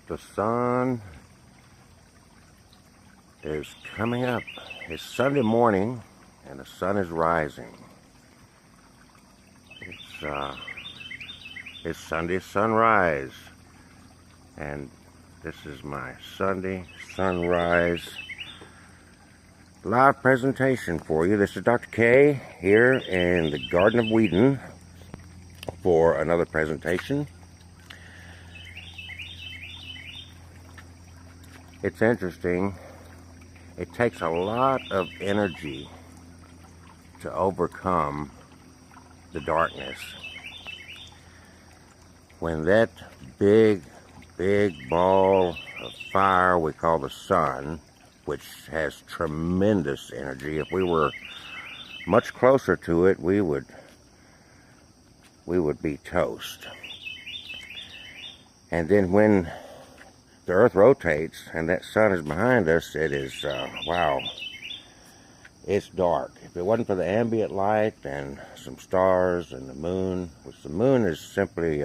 The sun is coming up. It's Sunday morning and the sun is rising. It's Sunday sunrise, and this is my Sunday sunrise live presentation for you. This is Dr. K here in the Garden of Whedon for another presentation. It's interesting. It takes a lot of energy to overcome the darkness. When that big ball of fire we call the sun, which has tremendous energy, if we were much closer to it, we would be toast. And then when the earth rotates and that sun is behind us, it is, wow, it's dark. If it wasn't for the ambient light and some stars and the moon, which the moon is simply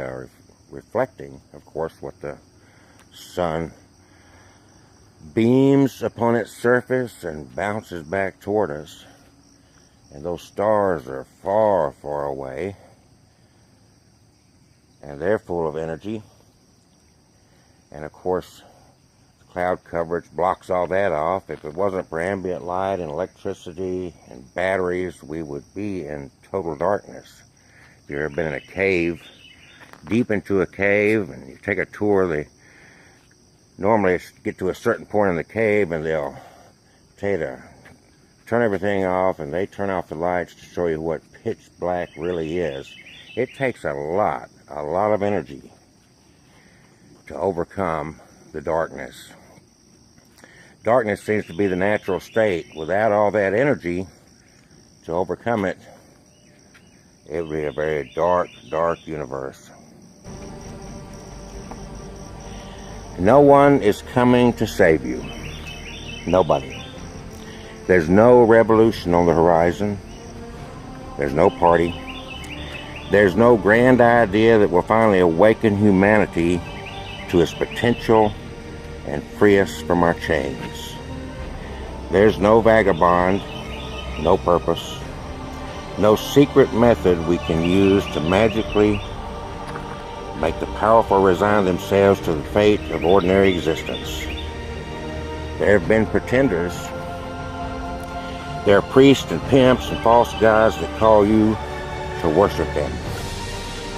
reflecting, of course, what the sun beams upon its surface and bounces back toward us. And those stars are far, far away, and they're full of energy. And of course, the cloud coverage blocks all that off. If it wasn't for ambient light and electricity and batteries, we would be in total darkness. If you've ever been in a cave, deep into a cave, and you take a tour, normally get to a certain point in the cave and they'll tell you to turn everything off, and they turn off the lights to show you what pitch black really is. It takes a lot of energy to overcome the darkness. Darkness seems to be the natural state. Without all that energy to overcome it, it would be a very dark universe. No one is coming to save you. Nobody. There's no revolution on the horizon. There's no party. There's no grand idea that will finally awaken humanity to its potential and free us from our chains. There's no vagabond, no purpose, no secret method we can use to magically make the powerful resign themselves to the fate of ordinary existence. There have been pretenders. There are priests and pimps and false gods that call you to worship them.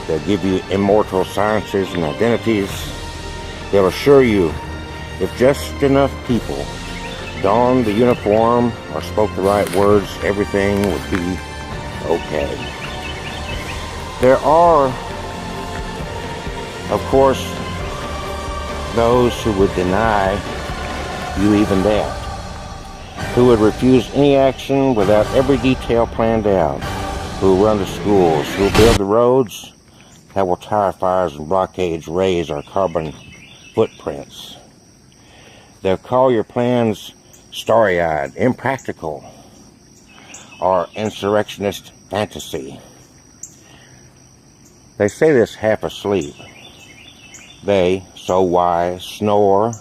They'll give you immortal sciences and identities. They'll assure you if just enough people donned the uniform or spoke the right words, everything would be okay. There are, of course, those who would deny you even that, who would refuse any action without every detail planned out, who run the schools, who build the roads that will tire fires and blockades raise our carbon footprints. They'll call your plans starry-eyed, impractical, or insurrectionist fantasy. They say this half asleep. They, so wise, snore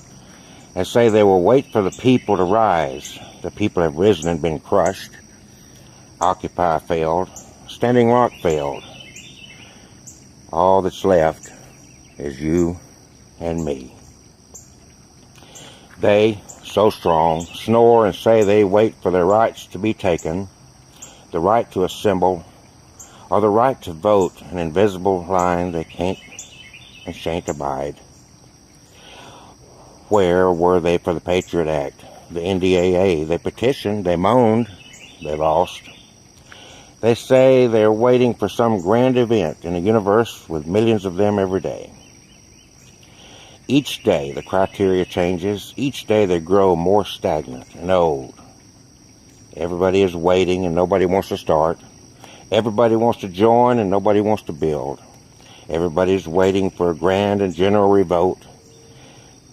and say they will wait for the people to rise. The people have risen and been crushed. Occupy failed. Standing Rock failed. All that's left is you and me. They, so strong, snore and say they wait for their rights to be taken, the right to assemble, or the right to vote, an invisible line they can't and shan't abide. Where were they for the Patriot Act, the NDAA? They petitioned, they moaned, they lost. They say they're waiting for some grand event in a universe with millions of them every day. Each day the criteria changes. Each day they grow more stagnant and old. Everybody is waiting and nobody wants to start. Everybody wants to join and nobody wants to build. Everybody's waiting for a grand and general revolt.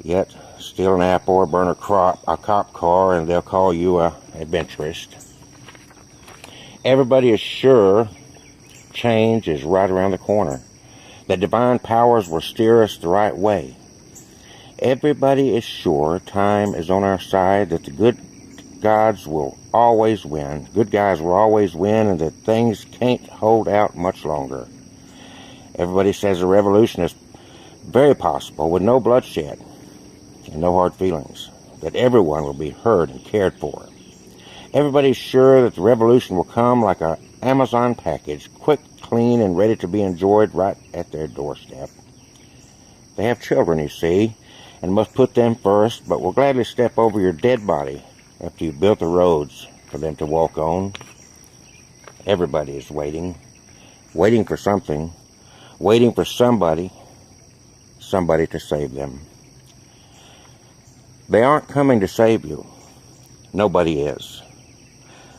Yet, steal an apple or burn a cop car and they'll call you a adventurist. Everybody is sure change is right around the corner, that divine powers will steer us the right way. Everybody is sure time is on our side, that the good gods will always win. Good guys will always win, and that things can't hold out much longer. Everybody says a revolution is very possible with no bloodshed and no hard feelings, that everyone will be heard and cared for. Everybody's sure that the revolution will come like an Amazon package, quick, clean, and ready to be enjoyed right at their doorstep. They have children, you see, and must put them first, but will gladly step over your dead body after you've built the roads for them to walk on. Everybody is waiting for something, waiting for somebody to save them. They aren't coming to save you. Nobody is.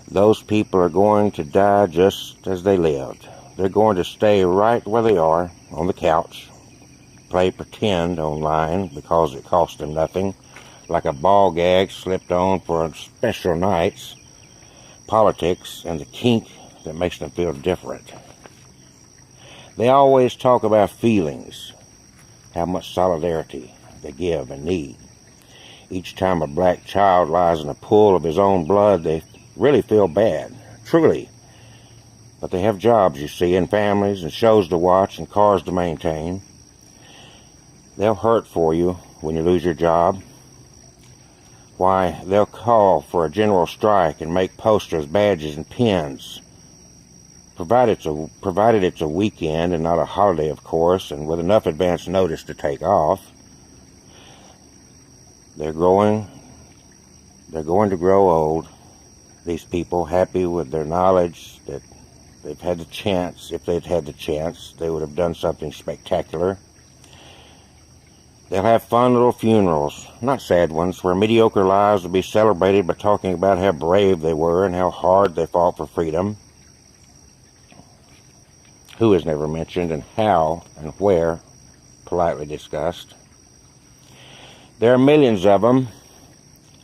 Those people are going to die just as they lived. They're going to stay right where they are, on the couch, play pretend online because it costs them nothing, like a ball gag slipped on for special nights, politics, and the kink that makes them feel different. They always talk about feelings, how much solidarity they give and need. Each time a black child lies in a pool of his own blood, they really feel bad, truly. But they have jobs, you see, and families, and shows to watch, and cars to maintain. They'll hurt for you when you lose your job. Why, they'll call for a general strike and make posters, badges, and pins. Provided it's a weekend and not a holiday, of course, and with enough advance notice to take off. They're going to grow old, these people, happy with their knowledge that they've had the chance. If they'd had the chance, they would have done something spectacular. They'll have fun little funerals, not sad ones, where mediocre lives will be celebrated by talking about how brave they were and how hard they fought for freedom. Who is never mentioned, and how and where politely discussed. There are millions of them,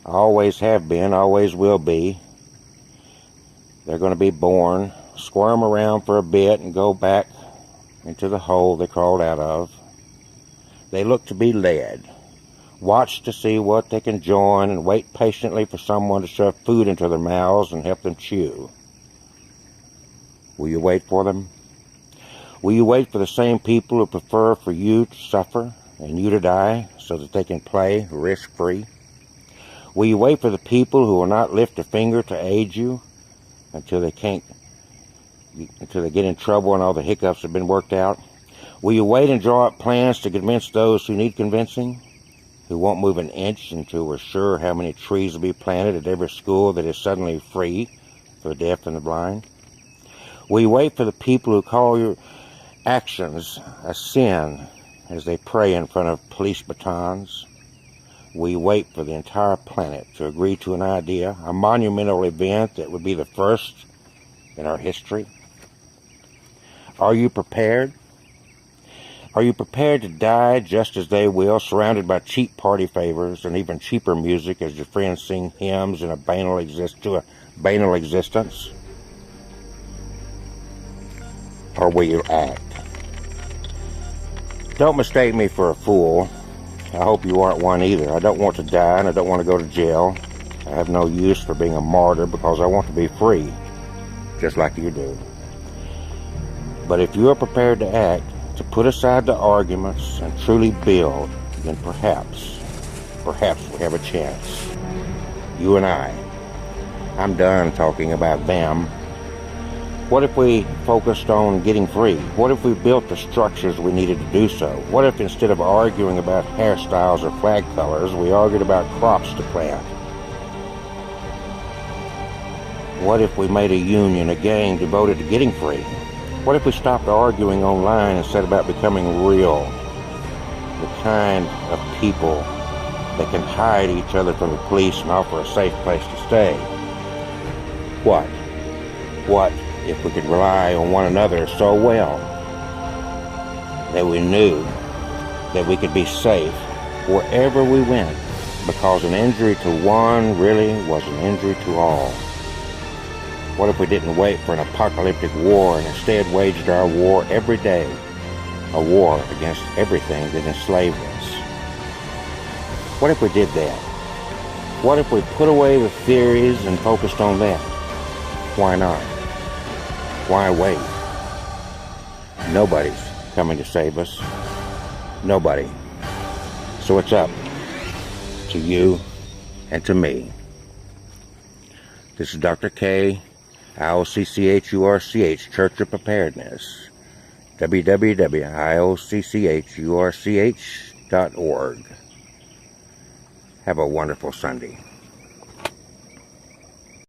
always have been, always will be. They're going to be born, squirm around for a bit, and go back into the hole they crawled out of. They look to be led, watch to see what they can join, and wait patiently for someone to shove food into their mouths and help them chew. Will you wait for them? Will you wait for the same people who prefer for you to suffer and you to die so that they can play risk-free? Will you wait for the people who will not lift a finger to aid you until they get in trouble and all the hiccups have been worked out? Will you wait and draw up plans to convince those who need convincing, who won't move an inch until we're sure how many trees will be planted at every school that is suddenly free for the deaf and the blind? Will you wait for the people who call your actions a sin as they pray in front of police batons? We wait for the entire planet to agree to an idea, a monumental event that would be the first in our history. Are you prepared? Are you prepared to die just as they will, surrounded by cheap party favors and even cheaper music as your friends sing hymns in a banal existence? Or will you act? Don't mistake me for a fool. I hope you aren't one either. I don't want to die, and I don't want to go to jail. I have no use for being a martyr because I want to be free, just like you do. But if you are prepared to act, to put aside the arguments and truly build, then perhaps we have a chance. You and I. I'm done talking about them. What if we focused on getting free? What if we built the structures we needed to do so? What if instead of arguing about hairstyles or flag colors, we argued about crops to plant? What if we made a union, a gang devoted to getting free? What if we stopped arguing online and set about becoming real? The kind of people that can hide each other from the police and offer a safe place to stay. What if we could rely on one another so well that we knew that we could be safe wherever we went, because an injury to one really was an injury to all? What if we didn't wait for an apocalyptic war and instead waged our war every day, a war against everything that enslaved us? What if we did that? What if we put away the theories and focused on that? Why not? Why wait? Nobody's coming to save us. Nobody. So it's up to you and to me. This is Dr. K, IOCCHURCH, Church of Preparedness. www.IOCCHURCH.org. Have a wonderful Sunday.